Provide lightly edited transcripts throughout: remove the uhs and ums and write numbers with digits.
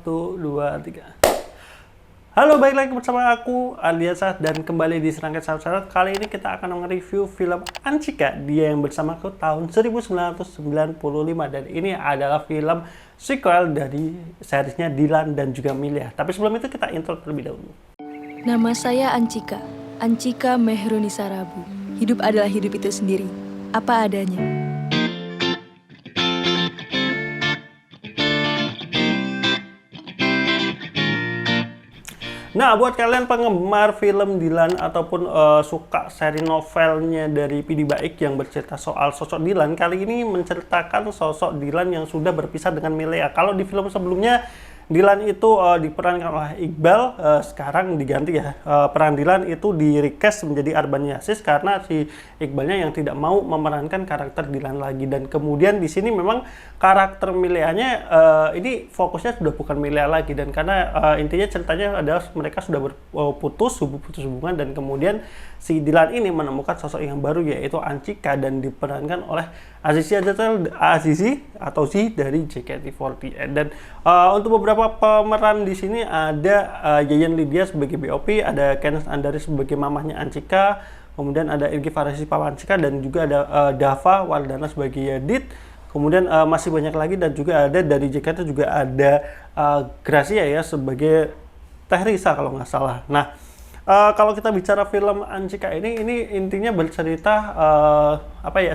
1, 2, 3. Halo, balik lagi bersama aku, Ardiansah, dan kembali di Serangkaian Sahabat-Sahabat. Kali ini kita akan nge-review film Anchika, Dia yang Bersamaku tahun 1995. Dan ini adalah film sequel dari seriesnya Dilan dan juga Milea. Tapi sebelum itu kita intro terlebih dahulu. Nama saya Anchika, Anchika Mehrunisa Rabu. Hidup adalah hidup itu sendiri, apa adanya. Nah, buat kalian penggemar film Dilan ataupun suka seri novelnya dari Pidi Baiq yang bercerita soal sosok Dilan, kali ini menceritakan sosok Dilan yang sudah berpisah dengan Milea. Kalau di film sebelumnya Dilan itu diperankan oleh Iqbal, sekarang diganti ya. Peran Dilan itu di-recast menjadi Arban Yasis karena si Iqbalnya yang tidak mau memerankan karakter Dilan lagi. Dan kemudian di sini memang karakter Mileanya ini fokusnya sudah bukan Milea lagi, dan karena intinya ceritanya adalah mereka sudah putus hubungan, dan kemudian si Dilan ini menemukan sosok yang baru yaitu Anchika, dan diperankan oleh Azizi atau Z dari JKT48. Dan untuk beberapa pemeran di sini ada Yayan Lydia sebagai BOP, ada Kenneth Andari sebagai mamahnya Anchika, kemudian ada Irgi Farisi Papa Anchika, dan juga ada Dava Wardana sebagai Yadit. Kemudian masih banyak lagi, dan juga ada dari JKT juga ada Gracia ya sebagai Teh Risa kalau nggak salah. Nah, kalau kita bicara film Anchika ini intinya bercerita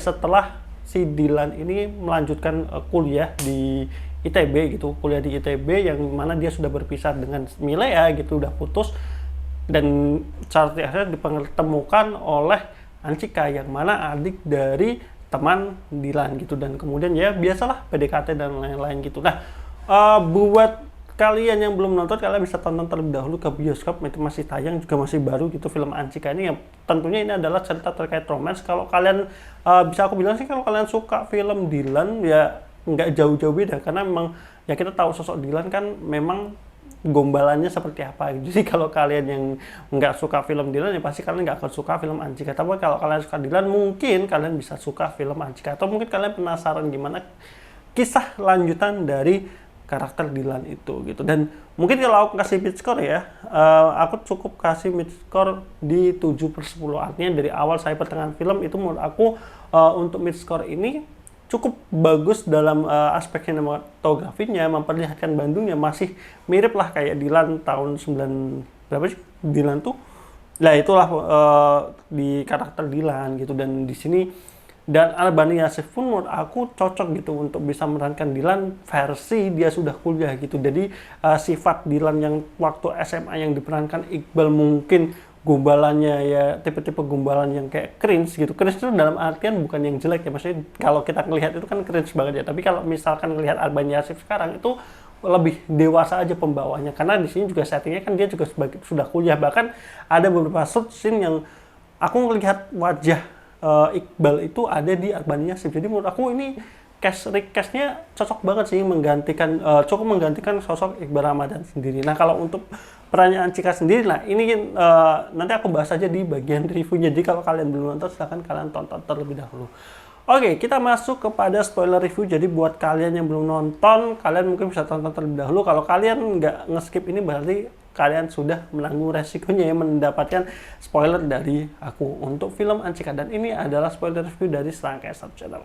setelah si Dilan ini melanjutkan kuliah di ITB gitu, kuliah di ITB yang mana dia sudah berpisah dengan Milea gitu, udah putus, dan akhirnya dipertemukan oleh Anchika yang mana adik dari teman Dilan gitu, dan kemudian ya biasalah PDKT dan lain-lain gitu. Nah, buat kalian yang belum nonton, kalian bisa tonton terlebih dahulu ke bioskop, itu masih tayang, juga masih baru gitu film Anchika ini, yang tentunya ini adalah cerita terkait romance. Kalau kalian bisa aku bilang sih, kalau kalian suka film Dilan ya nggak jauh-jauh beda, karena memang ya kita tahu sosok Dilan kan memang gombalannya seperti apa. Jadi kalau kalian yang nggak suka film Dilan ya pasti kalian nggak akan suka film Anchika. Tapi kalau kalian suka Dilan mungkin kalian bisa suka film Anchika, atau mungkin kalian penasaran gimana kisah lanjutan dari karakter Dilan itu gitu. Dan mungkin kalau aku kasih mid score ya, aku cukup kasih mid score di 7/10. Artinya dari awal sampai pertengahan film itu menurut aku untuk mid score ini cukup bagus dalam aspek sinematografinya, memperlihatkan Bandungnya masih mirip lah kayak Dilan tahun 9 berapa sih Dilan tuh. Nah, itulah di karakter Dilan gitu. Dan di sini dan Arban Yasis pun menurut aku cocok gitu untuk bisa memerankan Dilan versi dia sudah kuliah gitu. Jadi sifat Dilan yang waktu SMA yang diperankan Iqbal mungkin gombalannya ya tipe-tipe gombalan yang kayak cringe gitu. Cringe itu dalam artian bukan yang jelek ya, maksudnya kalau kita ngelihat itu kan cringe banget ya. Tapi kalau misalkan ngelihat Arban Yasis sekarang itu lebih dewasa aja pembawanya, karena di sini juga settingnya kan dia juga sudah kuliah. Bahkan ada beberapa scene yang aku ngelihat wajah Iqbal itu ada di Arban Yasis. Jadi menurut aku ini recastnya cocok banget sih, cukup menggantikan sosok Iqbal Ramadan sendiri. Nah, kalau untuk perannya Anchika sendiri, nah ini nanti aku bahas aja di bagian reviewnya. Jadi kalau kalian belum nonton, silahkan kalian tonton terlebih dahulu. Oke, kita masuk kepada spoiler review. Jadi buat kalian yang belum nonton, kalian mungkin bisa tonton terlebih dahulu. Kalau kalian nggak nge-skip ini berarti kalian sudah menanggung resikonya ya mendapatkan spoiler dari aku untuk film Anchika. Dan ini adalah spoiler review dari Serangkaian Sub Channel.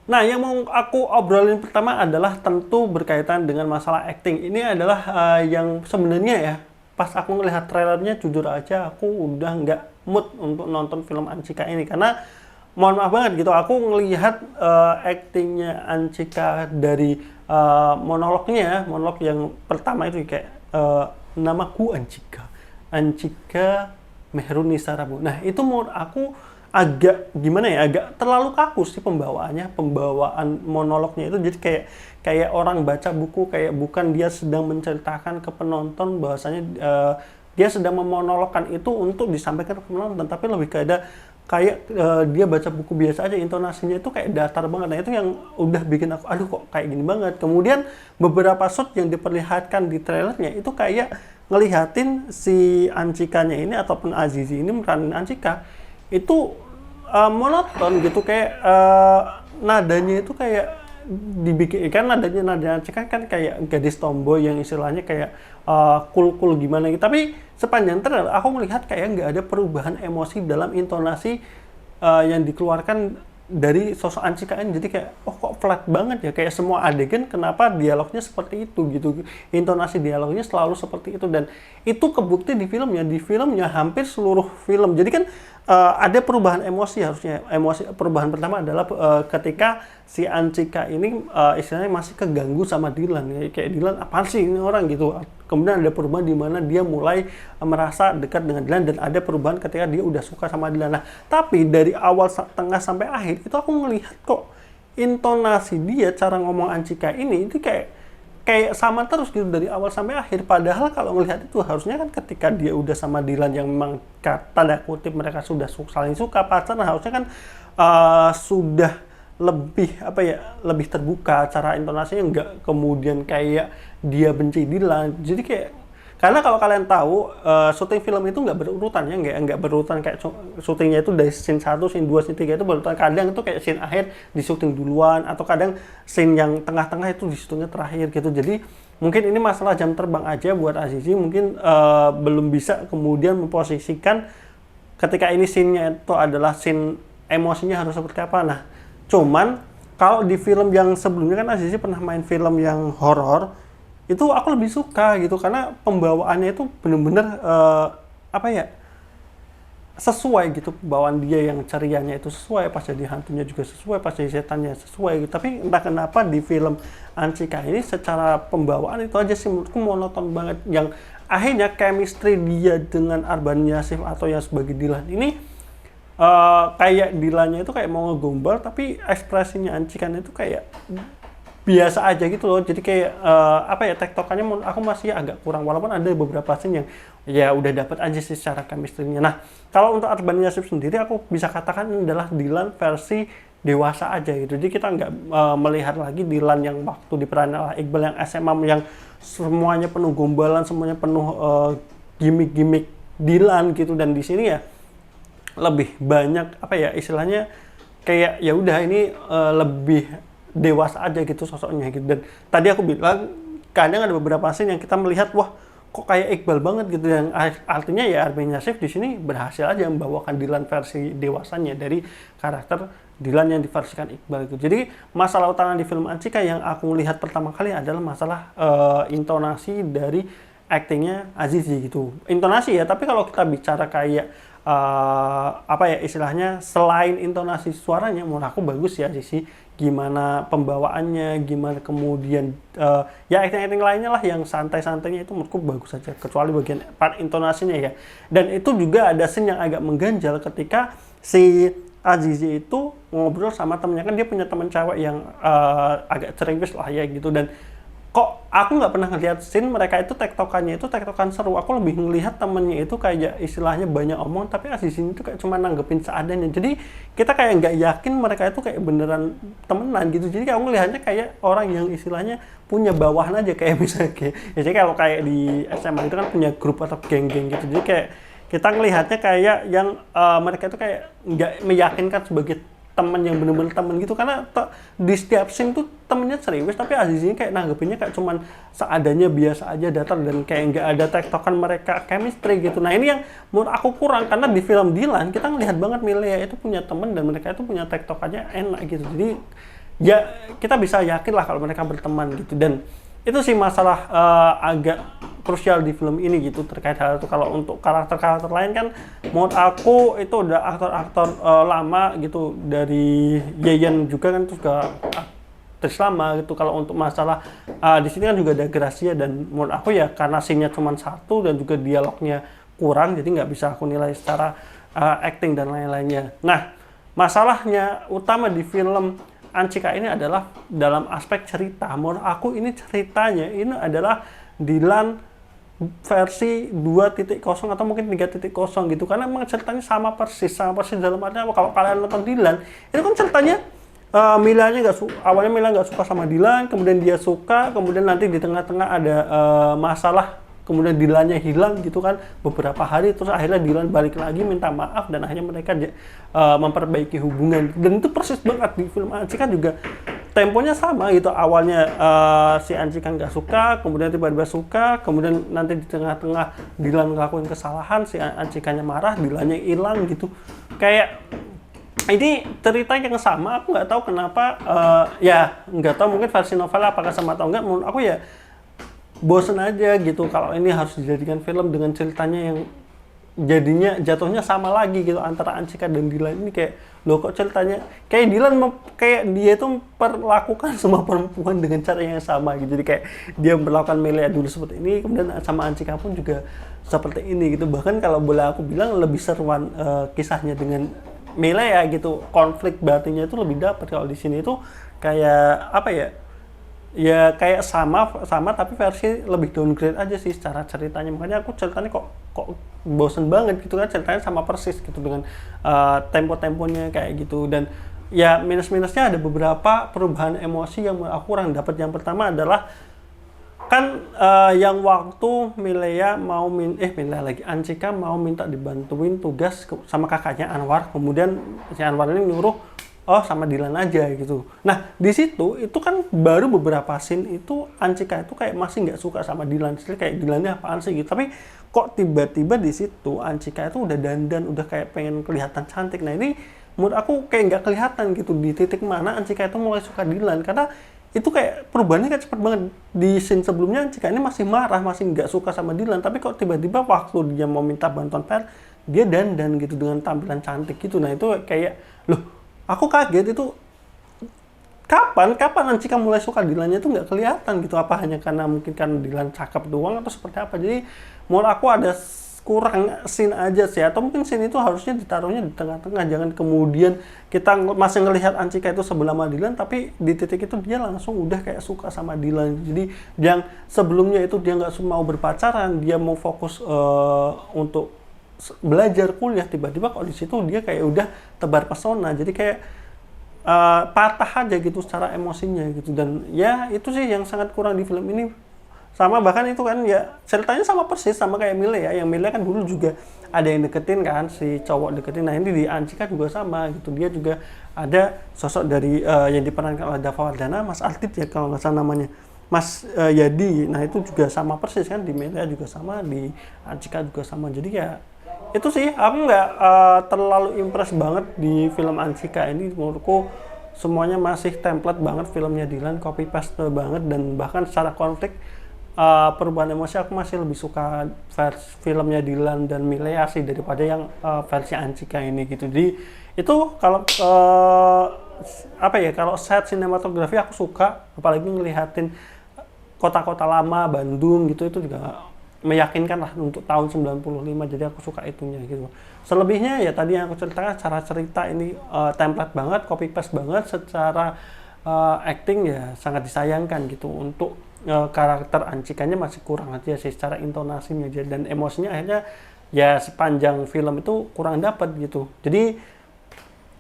Nah, yang mau aku obrolin pertama adalah tentu berkaitan dengan masalah acting. Ini adalah yang sebenarnya ya, pas aku ngelihat trailernya jujur aja aku udah nggak mood untuk nonton film Anchika ini, karena mohon maaf banget gitu, aku ngelihat actingnya Anchika dari monolog yang pertama itu kayak namaku Anchika Mehrunisa Rabu. Nah, itu menurut aku agak gimana ya, agak terlalu kaku sih pembawaan monolognya itu. Jadi kayak orang baca buku, kayak bukan dia sedang menceritakan ke penonton bahwasanya dia sedang memonologkan itu untuk disampaikan ke penonton, tapi lebih kayak dia baca buku biasa aja, intonasinya itu kayak datar banget. Nah, itu yang udah bikin aku aduh kok kayak gini banget. Kemudian beberapa shot yang diperlihatkan di trailernya itu kayak ngelihatin si Anchikanya ini ataupun Azizi ini meranin Anchika itu monoton gitu, kayak nadanya itu kayak dibikin kan nadanya Anjika kan kayak gadis tomboy yang istilahnya kayak cool gimana gitu. Tapi sepanjang trailer aku melihat kayak nggak ada perubahan emosi dalam intonasi yang dikeluarkan dari sosok Anjika ini. Jadi kayak kok flat banget ya, kayak semua adegan kenapa dialognya seperti itu gitu, intonasi dialognya selalu seperti itu, dan itu kebukti di filmnya hampir seluruh film. Jadi kan ada perubahan emosi. Harusnya perubahan pertama adalah ketika si Anjika ini istilahnya masih keganggu sama Dylan ya, kayak Dylan apaan sih ini orang gitu. Kemudian ada perubahan di mana dia mulai merasa dekat dengan Dylan, dan ada perubahan ketika dia udah suka sama Dylan. Nah, tapi dari awal tengah sampai akhir itu aku ngelihat kok intonasi dia, cara ngomong Anjika ini itu kayak sama terus gitu dari awal sampai akhir. Padahal kalau melihat itu harusnya kan ketika dia udah sama Dylan yang memang tanda kutip mereka sudah saling suka pacaran, harusnya kan sudah lebih terbuka cara intonasinya, nggak kemudian kayak dia benci Dylan. Jadi kayak, karena kalau kalian tahu syuting film itu nggak berurutan ya, nggak berurutan kayak syutingnya itu dari scene 1, scene 2, scene 3 itu berurutan. Kadang itu kayak scene akhir di syuting duluan, atau kadang scene yang tengah-tengah itu di syutingnya terakhir gitu. Jadi mungkin ini masalah jam terbang aja buat Azizi, mungkin belum bisa kemudian memposisikan ketika ini scene-nya itu adalah scene emosinya harus seperti apa. Nah, cuman kalau di film yang sebelumnya kan Azizi pernah main film yang horor, itu aku lebih suka gitu karena pembawaannya itu bener-bener sesuai gitu. Bawaan dia yang cerianya itu sesuai, pas jadi hantunya juga sesuai, pas jadi setannya sesuai gitu. Tapi entah kenapa di film Anjika ini secara pembawaan itu aja sih menurutku monoton banget, yang akhirnya chemistry dia dengan Arban Yasif atau yang sebagai Dylan ini kayak Dylannya itu kayak mau ngegombal, tapi ekspresinya Anjika itu kayak biasa aja gitu loh. Jadi kayak tektokannya aku masih agak kurang, walaupun ada beberapa scene yang ya udah dapat aja sih secara chemistry-nya. Nah, kalau untuk Arban Yasif sendiri aku bisa katakan ini adalah Dylan versi dewasa aja gitu. Jadi kita nggak melihat lagi Dylan yang waktu diperanin oleh Iqbal yang SMA, yang semuanya penuh gombalan, semuanya penuh gimmick-gimmick Dylan gitu. Dan di sini ya lebih banyak istilahnya kayak ya udah ini lebih dewasa aja gitu sosoknya gitu. Dan tadi aku bilang kadang ada beberapa scene yang kita melihat wah kok kayak Iqbal banget gitu, yang artinya ya Arban Yasif di sini berhasil aja membawakan Dylan versi dewasanya dari karakter Dylan yang diversikan Iqbal gitu. Jadi masalah utama di film Anjika yang aku lihat pertama kali adalah masalah intonasi dari aktingnya Azizi gitu. Intonasi ya, tapi kalau kita bicara kayak istilahnya selain intonasi suaranya, menurut aku bagus ya Azizi. Gimana pembawaannya, gimana kemudian ya acting lainnya lah yang santai-santainya itu menurutku bagus saja, kecuali bagian part intonasinya ya. Dan itu juga ada scene yang agak mengganjal ketika si Azizi itu ngobrol sama temennya, kan dia punya teman cewek yang agak ceriwis lah ya gitu. Dan kok aku nggak pernah ngeliat scene mereka itu tektokannya itu tektokan seru. Aku lebih ngelihat temennya itu kayak istilahnya banyak omong, tapi Azizi itu kayak cuma nanggepin seadanya. Jadi kita kayak nggak yakin mereka itu kayak beneran temenan gitu. Jadi aku ngelihatnya kayak orang yang istilahnya punya bawahan aja, kayak misalnya ya, jadi kalau kayak di SMA itu kan punya grup atau geng-geng gitu. Jadi kayak kita ngelihatnya kayak yang mereka itu kayak nggak meyakinkan sebagai temen yang bener-bener temen gitu, karena di setiap scene tuh temennya serius, tapi Aziz ini kayak nanggepinnya kayak cuman seadanya, biasa aja, datar, dan kayak nggak ada tektokan mereka chemistry gitu. Nah ini yang menurut aku kurang, karena di film Dylan kita ngelihat banget Milea itu punya temen dan mereka itu punya tektokannya enak gitu. Jadi ya kita bisa yakin lah kalau mereka berteman gitu. Dan itu sih masalah agak krusial di film ini gitu terkait hal itu. Kalau untuk karakter-karakter lain kan menurut aku itu udah aktor-aktor lama gitu, dari Yeyen juga kan itu juga aktris lama gitu. Kalau untuk masalah di sini kan juga ada Gracia, dan menurut aku ya karena scene-nya cuma satu dan juga dialognya kurang, jadi nggak bisa aku nilai secara acting dan lain-lainnya. Nah, masalahnya utama di film Anjika ini adalah dalam aspek cerita. Menurut aku ini ceritanya ini adalah Dylan versi 2.0 atau mungkin 3.0 gitu, karena memang ceritanya sama persis dalam artinya kalau kalian nonton Dylan itu kan ceritanya Milanya awalnya Mila nggak suka sama Dylan, kemudian dia suka, kemudian nanti di tengah-tengah ada masalah, kemudian Dilannya hilang gitu kan beberapa hari, terus akhirnya Dilan balik lagi minta maaf dan akhirnya mereka memperbaiki hubungan. Dan itu persis banget di film Anjika juga temponya sama gitu, awalnya si Anjika nggak suka, kemudian tiba-tiba suka, kemudian nanti di tengah-tengah Dilan ngelakuin kesalahan, si Anjikanya marah, Dilannya hilang gitu. Kayak ini cerita yang sama, aku nggak tahu kenapa, ya nggak tahu mungkin versi novel apakah sama atau enggak, menurut aku ya bosen aja gitu kalau ini harus dijadikan film dengan ceritanya yang jadinya jatuhnya sama lagi gitu antara Anjika dan Dilan. Ini kayak loh kok ceritanya kayak Dilan kayak dia itu memperlakukan semua perempuan dengan cara yang sama gitu, jadi kayak dia memperlakukan Melia dulu seperti ini, kemudian sama Anjika pun juga seperti ini gitu. Bahkan kalau boleh aku bilang lebih seruan kisahnya dengan Melia gitu, konflik batinnya itu lebih dapat. Kalau di sini itu kayak apa ya, ya kayak sama tapi versi lebih downgrade aja sih secara ceritanya. Makanya aku ceritanya kok bosen banget gitu kan, ceritanya sama persis gitu dengan tempo-temponya kayak gitu. Dan ya minus-minusnya ada beberapa perubahan emosi yang aku kurang dapat. Yang pertama adalah kan yang waktu Anjika mau minta dibantuin tugas sama kakaknya Anwar, kemudian si Anwar ini nyuruh sama Dilan aja gitu. Nah di situ itu kan baru beberapa scene itu Anjika itu kayak masih nggak suka sama Dilan, kayak Dilannya apaan sih gitu. Tapi kok tiba-tiba di situ Anjika itu udah dandan, udah kayak pengen kelihatan cantik. Nah ini menurut aku kayak nggak kelihatan gitu di titik mana Anjika itu mulai suka Dilan, karena itu kayak perubahannya kayak cepet banget. Di scene sebelumnya Anjika ini masih marah, masih nggak suka sama Dilan, tapi kok tiba-tiba waktu dia mau minta bantuan Per, dia dandan gitu dengan tampilan cantik gitu. Nah itu kayak loh, aku kaget itu kapan Anjika mulai suka Dilannya itu nggak kelihatan gitu. Apa hanya karena mungkin kan Dilan cakep doang atau seperti apa? Jadi menurut aku ada kurang scene aja sih, atau mungkin scene itu harusnya ditaruhnya di tengah-tengah, jangan kemudian kita masih ngelihat Anjika itu sebelah sama Dilan tapi di titik itu dia langsung udah kayak suka sama Dilan. Jadi yang sebelumnya itu dia nggak mau berpacaran, dia mau fokus untuk belajar kuliah, tiba-tiba kok di situ dia kayak udah tebar pesona, jadi kayak patah aja gitu secara emosinya gitu. Dan ya itu sih yang sangat kurang di film ini. Sama bahkan itu kan ya ceritanya sama persis sama kayak Mile ya, yang Mile kan dulu juga ada yang deketin kan, si cowok deketin. Nah ini di Anjika juga sama gitu, dia juga ada sosok dari yang diperankan oleh Dava Wardana, Mas Artit ya kalau nggak salah namanya, Mas Yadi. Nah itu juga sama persis kan, di Mile juga sama, di Anjika juga sama. Jadi ya itu sih, aku nggak terlalu impress banget di film Anjika ini. Menurutku semuanya masih template banget filmnya Dilan, copy paste banget. Dan bahkan secara konflik, perubahan emosi aku masih lebih suka versi filmnya Dilan dan Milea sih daripada yang versi Anjika ini gitu. Jadi itu kalau kalau set sinematografi aku suka, apalagi ngelihatin kota-kota lama Bandung gitu, itu juga meyakinkan lah untuk tahun 95, jadi aku suka itunya gitu. Selebihnya ya tadi yang aku ceritakan, cara cerita ini template banget, copy paste banget. Secara acting ya sangat disayangkan gitu, untuk karakter Anjikanya masih kurang aja sih secara intonasinya aja, dan emosinya akhirnya ya sepanjang film itu kurang dapat gitu. Jadi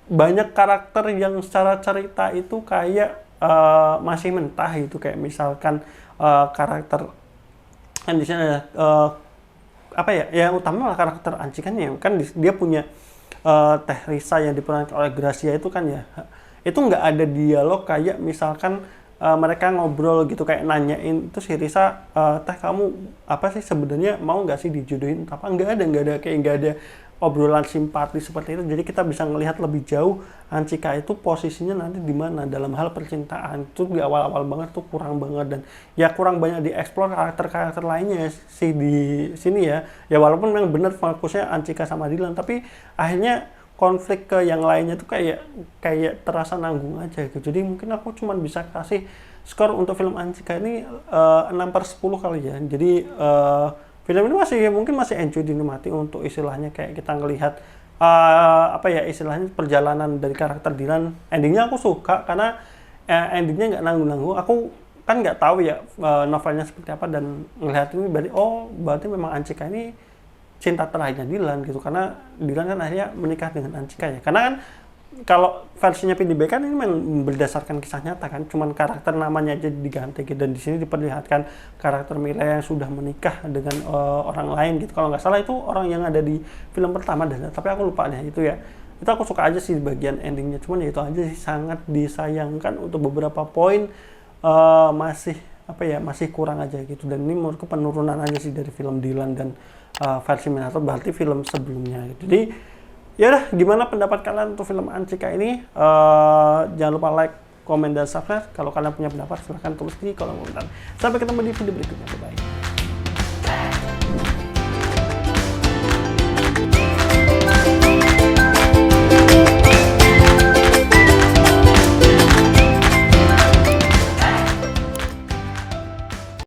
banyak karakter yang secara cerita itu kayak masih mentah gitu, kayak misalkan karakter kan di sini ada yang utama lah karakter Anjikanya, kan dia punya Teh Risa yang diperankan oleh Gracia itu kan ya, itu nggak ada dialog kayak misalkan mereka ngobrol gitu kayak nanyain itu si Risa, Teh kamu apa sih sebenarnya mau nggak sih dijodohin apa, nggak ada kayak nggak ada obrolan simpati seperti itu. Jadi kita bisa ngelihat lebih jauh Anjika itu posisinya nanti di mana dalam hal percintaan. Itu di awal-awal banget tuh kurang banget, dan ya kurang banyak dieksplor karakter-karakter lainnya sih di sini ya. Ya walaupun memang benar fokusnya Anjika sama Dilan, tapi akhirnya konflik ke yang lainnya tuh kayak terasa nanggung aja gitu. Jadi mungkin aku cuma bisa kasih skor untuk film Anjika ini 6/10 kali ya. Jadi film ini mungkin masih enjoy dinikmati untuk istilahnya kayak kita ngelihat istilahnya perjalanan dari karakter Dilan. Endingnya aku suka karena endingnya nggak nanggung-nanggung. Aku kan nggak tahu ya novelnya seperti apa, dan ngelihat ini berarti memang Anjika ini cinta terakhirnya Dilan gitu, karena Dilan kan akhirnya menikah dengan Anjika ya. Karena kan kalau versinya PDB kan ini memang berdasarkan kisah nyata kan, cuman karakter namanya aja diganti gitu. Dan di sini diperlihatkan karakter Milea yang sudah menikah dengan orang lain gitu. Kalau nggak salah itu orang yang ada di film pertama dan tapi aku lupa deh itu ya. Itu aku suka aja sih di bagian endingnya, cuman ya itu aja sih, sangat disayangkan untuk beberapa poin masih apa ya, masih kurang aja gitu. Dan ini menurutku penurunan aja sih dari film Dylan dan versi Minato, berarti film sebelumnya gitu. Jadi ya udah, gimana pendapat kalian untuk film Anchika ini? Jangan lupa like, komen, dan subscribe. Kalau kalian punya pendapat silahkan tulis di kolom komentar. Sampai ketemu di video berikutnya.